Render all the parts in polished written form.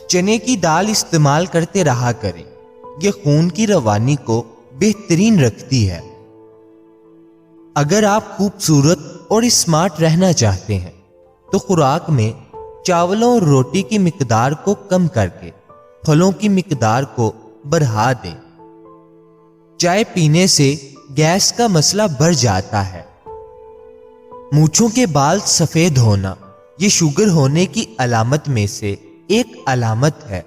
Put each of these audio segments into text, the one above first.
چنے کی دال استعمال کرتے رہا کریں، یہ خون کی روانی کو بہترین رکھتی ہے۔ اگر آپ خوبصورت اور اسمارٹ رہنا چاہتے ہیں تو خوراک میں چاولوں اور روٹی کی مقدار کو کم کر کے پھلوں کی مقدار کو بڑھا دیں۔ چائے پینے سے گیس کا مسئلہ بڑھ جاتا ہے۔ مونچھوں کے بال سفید ہونا یہ شوگر ہونے کی علامت میں سے ایک علامت ہے۔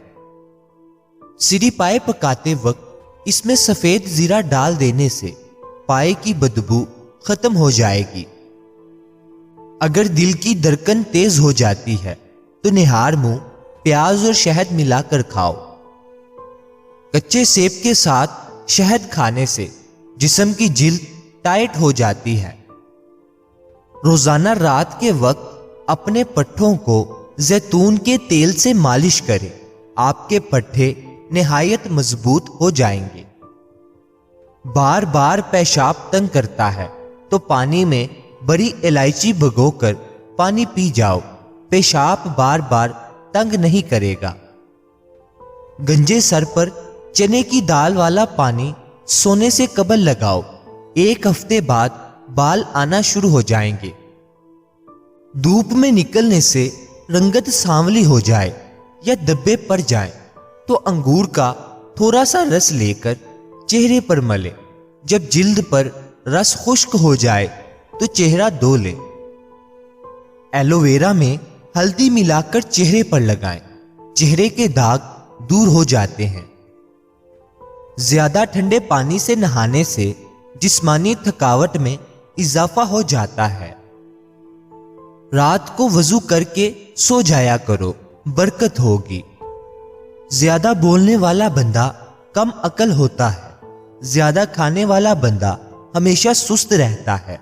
سری پائے پکاتے وقت اس میں سفید زیرہ ڈال دینے سے پائے کی بدبو ختم ہو جائے گی۔ اگر دل کی دھڑکن تیز ہو جاتی ہے تو نہار منہ پیاز اور شہد ملا کر کھاؤ۔ کچے سیب کے ساتھ شہد کھانے سے جسم کی جلد ٹائٹ ہو جاتی ہے۔ روزانہ رات کے وقت اپنے پٹھوں کو زیتون کے تیل سے مالش کریں، آپ کے پٹھے نہایت مضبوط ہو جائیں گے۔ بار بار پیشاب تنگ کرتا ہے تو پانی میں بڑی الائچی بھگو کر پانی پی جاؤ، پیشاب بار بار تنگ نہیں کرے گا۔ گنجے سر پر چنے کی دال والا پانی سونے سے قبل لگاؤ، 1 ہفتے بعد بال آنا شروع ہو جائیں گے۔ دھوپ میں نکلنے سے رنگت سانولی ہو جائے یا دبے پڑ جائیں تو انگور کا تھوڑا سا رس لے کر چہرے پر ملیں۔ جب جلد پر رس خشک ہو جائے تو چہرہ دھو لیں۔ ایلو ویرا میں ہلدی ملا کر چہرے پر لگائیں، چہرے کے داغ دور ہو جاتے ہیں۔ زیادہ ٹھنڈے پانی سے نہانے سے جسمانی تھکاوٹ میں اضافہ ہو جاتا ہے۔ رات کو وضو کر کے سو جایا کرو، برکت ہوگی۔ زیادہ بولنے والا بندہ کم عقل ہوتا ہے، زیادہ کھانے والا بندہ ہمیشہ سست رہتا ہے۔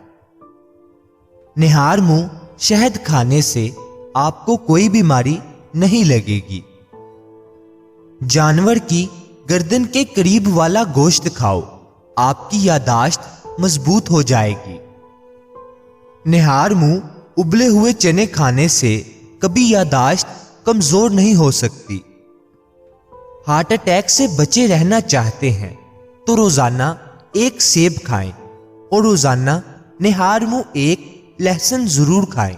نہار منہ شہد کھانے سے آپ کو کوئی بیماری نہیں لگے گی۔ جانور کی گردن کے قریب والا گوشت کھاؤ، آپ کی یادداشت مضبوط ہو جائے گی۔ نہار منہ ابلے ہوئے چنے کھانے سے کبھی یادداشت کمزور نہیں ہو سکتی۔ ہارٹ اٹیک سے بچے رہنا چاہتے ہیں تو روزانہ 1 سیب کھائیں اور روزانہ نہار منہ 1 لہسن ضرور کھائیں۔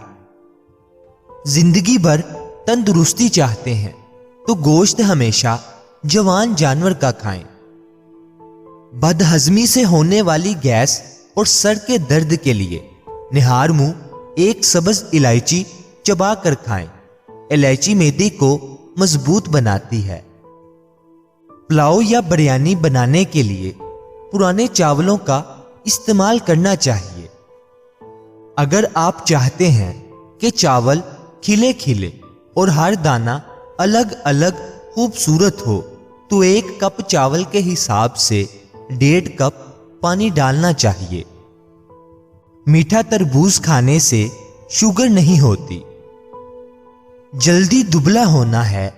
زندگی بھر تندرستی چاہتے ہیں تو گوشت ہمیشہ جوان جانور کا کھائیں۔ بد ہضمی سے ہونے والی گیس اور سر کے درد کے لیے نہار منہ 1 سبز الائچی چبا کر کھائیں۔ الائچی معدے کو مضبوط بناتی ہے۔ پلاؤ یا بریانی بنانے کے لیے پرانے چاولوں کا استعمال کرنا چاہیے۔ اگر آپ چاہتے ہیں کہ چاول کھلے کھلے اور ہر دانہ الگ الگ خوبصورت ہو تو 1 کپ چاول کے حساب سے 1.5 کپ پانی ڈالنا چاہیے۔ میٹھا تربوز کھانے سے شوگر نہیں ہوتی۔ جلدی دبلا ہونا ہے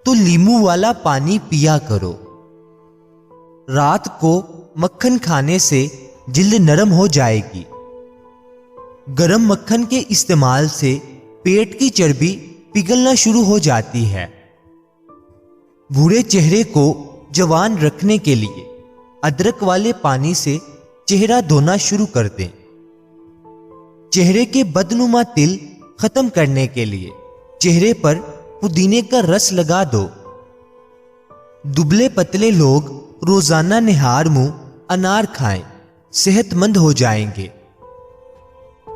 تو لیمو والا پانی پیا کرو۔ رات کو مکھن کھانے سے جلد نرم ہو جائے گی۔ گرم مکھن کے استعمال سے پیٹ کی چربی پگھلنا شروع ہو جاتی ہے۔ بوڑھے چہرے کو جوان رکھنے کے لیے ادرک والے پانی سے چہرہ دھونا شروع کر دیں۔ چہرے کے بدنما تل ختم کرنے کے لیے چہرے پر پودینے کا رس لگا دو۔ دبلے پتلے لوگ روزانہ نہار منہ انار کھائیں، صحت مند ہو جائیں گے۔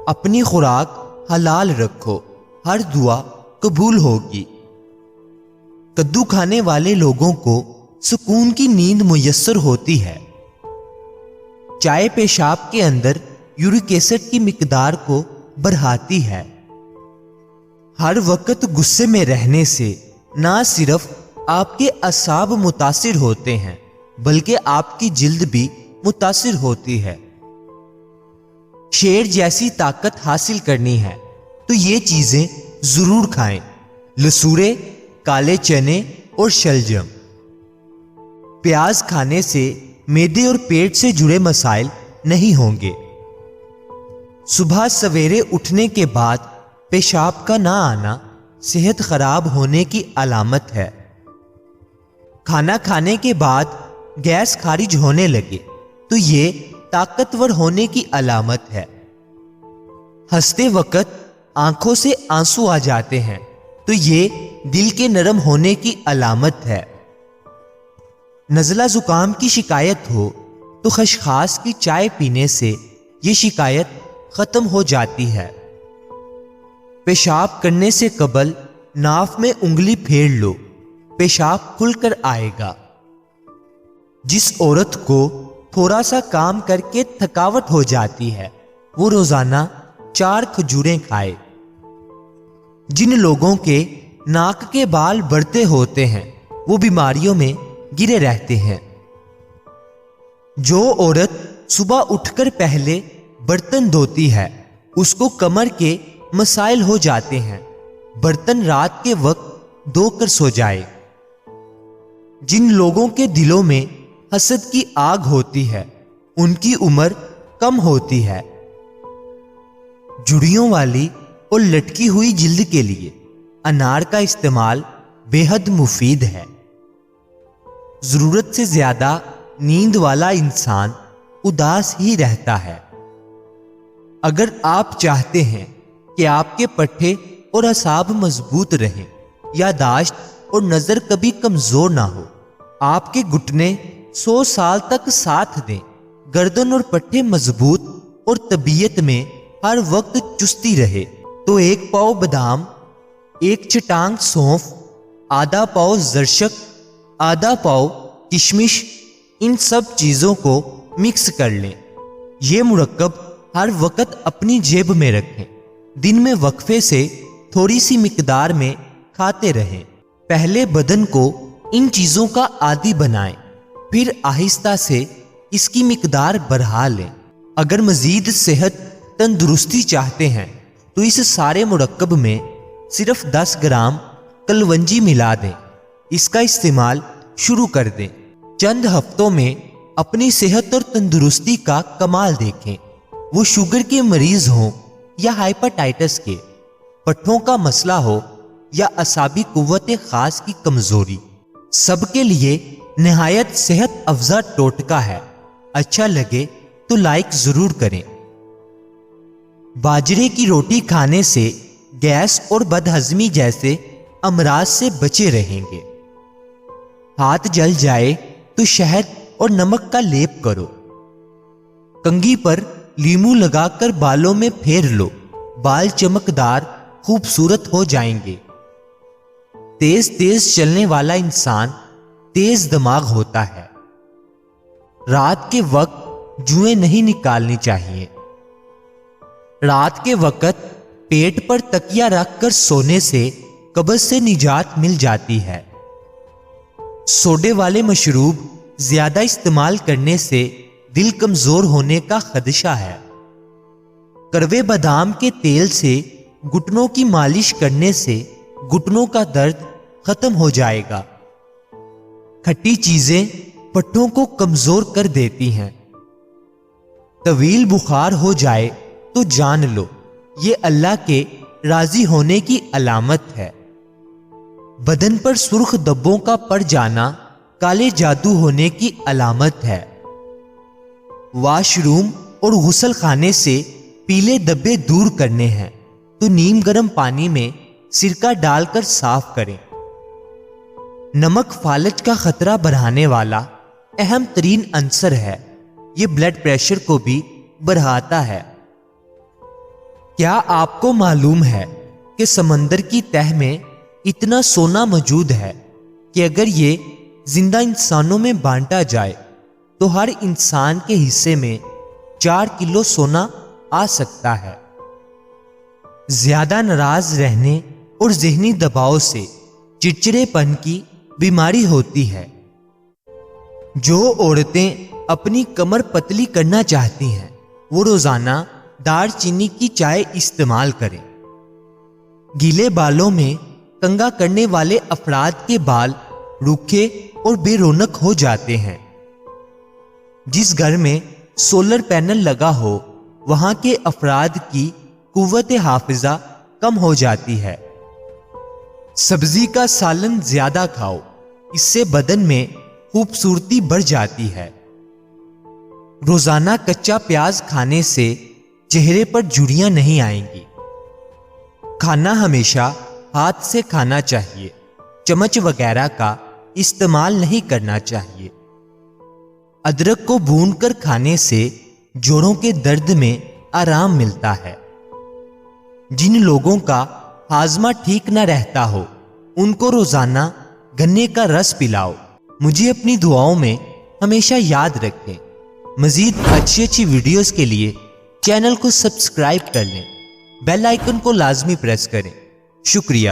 اپنی خوراک حلال رکھو، ہر دعا قبول ہوگی۔ کدو کھانے والے لوگوں کو سکون کی نیند میسر ہوتی ہے۔ چائے پیشاب کے اندر یورک ایسڈ کی مقدار کو بڑھاتی ہے۔ ہر وقت غصے میں رہنے سے نہ صرف آپ کے اعصاب متاثر ہوتے ہیں بلکہ آپ کی جلد بھی متاثر ہوتی ہے۔ شیر جیسی طاقت حاصل کرنی ہے تو یہ چیزیں ضرور کھائیں: لسوڑے، کالے چنے اور شلجم۔ پیاز کھانے سے معدے اور پیٹ سے جڑے مسائل نہیں ہوں گے۔ صبح سویرے اٹھنے کے بعد پیشاب کا نہ آنا صحت خراب ہونے کی علامت ہے۔ کھانا کھانے کے بعد گیس خارج ہونے لگے تو یہ طاقتور ہونے کی علامت ہے۔ ہنستے وقت آنکھوں سے آنسو آ جاتے ہیں تو یہ دل کے نرم ہونے کی علامت ہے۔ نزلہ زکام کی شکایت ہو تو خشخاش کی چائے پینے سے یہ شکایت ختم ہو جاتی ہے۔ پیشاب کرنے سے قبل ناف میں انگلی پھیر لو، پیشاب کھل کر آئے گا۔ جس عورت کو تھوڑا سا کام کر کے تھکاوٹ ہو جاتی ہے وہ روزانہ 4 کھجوریں کھائے۔ جن لوگوں کے ناک کے بال بڑھتے ہوتے ہیں وہ بیماریوں میں گرے رہتے ہیں۔ جو عورت صبح اٹھ کر پہلے برتن دھوتی ہے اس کو کمر کے مسائل ہو جاتے ہیں، برتن رات کے وقت دھو کر سو جائے۔ جن لوگوں کے دلوں میں حسد کی آگ ہوتی ہے ان کی عمر کم ہوتی ہے۔ جڑیوں والی اور لٹکی ہوئی جلد کے لیے انار کا استعمال بے حد مفید ہے۔ ضرورت سے زیادہ نیند والا انسان اداس ہی رہتا ہے۔ اگر آپ چاہتے ہیں کہ آپ کے پٹھے اور اعصاب مضبوط رہیں، یادداشت اور نظر کبھی کمزور نہ ہو، آپ کے گھٹنے 100 سال تک ساتھ دیں، گردن اور پٹھے مضبوط اور طبیعت میں ہر وقت چستی رہے، تو 1 پاؤ بادام، 1 چٹانگ سونف، آدھا پاؤ زرشک، آدھا پاؤ کشمش، ان سب چیزوں کو مکس کر لیں۔ یہ مرکب ہر وقت اپنی جیب میں رکھیں، دن میں وقفے سے تھوڑی سی مقدار میں کھاتے رہیں۔ پہلے بدن کو ان چیزوں کا عادی بنائیں، پھر آہستہ سے اس کی مقدار بڑھا لیں۔ اگر مزید صحت تندرستی چاہتے ہیں تو اس سارے مرکب میں صرف 10 گرام کلونجی ملا دیں، اس کا استعمال شروع کر دیں۔ چند ہفتوں میں اپنی صحت اور تندرستی کا کمال دیکھیں، وہ شوگر کے مریض ہوں یا ہائپرٹائٹس کے، پٹھوں کا مسئلہ ہو یا اعصابی قوت خاص کی کمزوری، سب کے لیے نہایت صحت افزا ٹوٹکا ہے۔ اچھا لگے تو لائک ضرور کریں۔ باجرے کی روٹی کھانے سے گیس اور بدہضمی جیسے امراض سے بچے رہیں گے۔ ہاتھ جل جائے تو شہد اور نمک کا لیپ کرو، کنگھی پر لیمو لگا کر بالوں میں پھیر لو، بال چمکدار خوبصورت ہو جائیں گے۔ تیز تیز چلنے والا انسان تیز دماغ ہوتا ہے۔ رات کے وقت جوئیں نہیں نکالنی چاہیے۔ رات کے وقت پیٹ پر تکیہ رکھ کر سونے سے قبض سے نجات مل جاتی ہے۔ سوڈے والے مشروب زیادہ استعمال کرنے سے دل کمزور ہونے کا خدشہ ہے۔ کڑوے بادام کے تیل سے گھٹنوں کی مالش کرنے سے گھٹنوں کا درد ختم ہو جائے گا۔ کھٹی چیزیں پٹھوں کو کمزور کر دیتی ہیں۔ طویل بخار ہو جائے تو جان لو یہ اللہ کے راضی ہونے کی علامت ہے۔ بدن پر سرخ دبوں کا پڑ جانا کالے جادو ہونے کی علامت ہے۔ واش روم اور غسل خانے سے پیلے دبے دور کرنے ہیں تو نیم گرم پانی میں سرکہ ڈال کر صاف کریں۔ نمک فالج کا خطرہ بڑھانے والا اہم ترین عنصر ہے، یہ بلڈ پریشر کو بھی بڑھاتا ہے۔ کیا آپ کو معلوم ہے کہ سمندر کی تہہ میں اتنا سونا موجود ہے کہ اگر یہ زندہ انسانوں میں بانٹا جائے تو ہر انسان کے حصے میں 4 کلو سونا آ سکتا ہے۔ زیادہ ناراض رہنے اور ذہنی دباؤ سے چڑچڑے پن کی بیماری ہوتی ہے۔ جو عورتیں اپنی کمر پتلی کرنا چاہتی ہیں وہ روزانہ دار چینی کی چائے استعمال کریں۔ گیلے بالوں میں کنگھا کرنے والے افراد کے بال روکھے اور بے رونق ہو جاتے ہیں۔ جس گھر میں سولر پینل لگا ہو وہاں کے افراد کی قوت حافظہ کم ہو جاتی ہے۔ سبزی کا سالن زیادہ کھاؤ، اس سے بدن میں خوبصورتی بڑھ جاتی ہے۔ روزانہ کچا پیاز کھانے سے چہرے پر جھریاں نہیں آئیں گی۔ کھانا ہمیشہ ہاتھ سے کھانا چاہیے، چمچ وغیرہ کا استعمال نہیں کرنا چاہیے۔ ادرک کو بھون کر کھانے سے جوڑوں کے درد میں آرام ملتا ہے۔ جن لوگوں کا ہاضمہ ٹھیک نہ رہتا ہو ان کو روزانہ گنے کا رس پلاؤ۔ مجھے اپنی دعاؤں میں ہمیشہ یاد رکھیں۔ مزید اچھی ویڈیوز کے لیے چینل کو سبسکرائب کر لیں، بیل آئیکن کو لازمی پریس کریں۔ شکریہ۔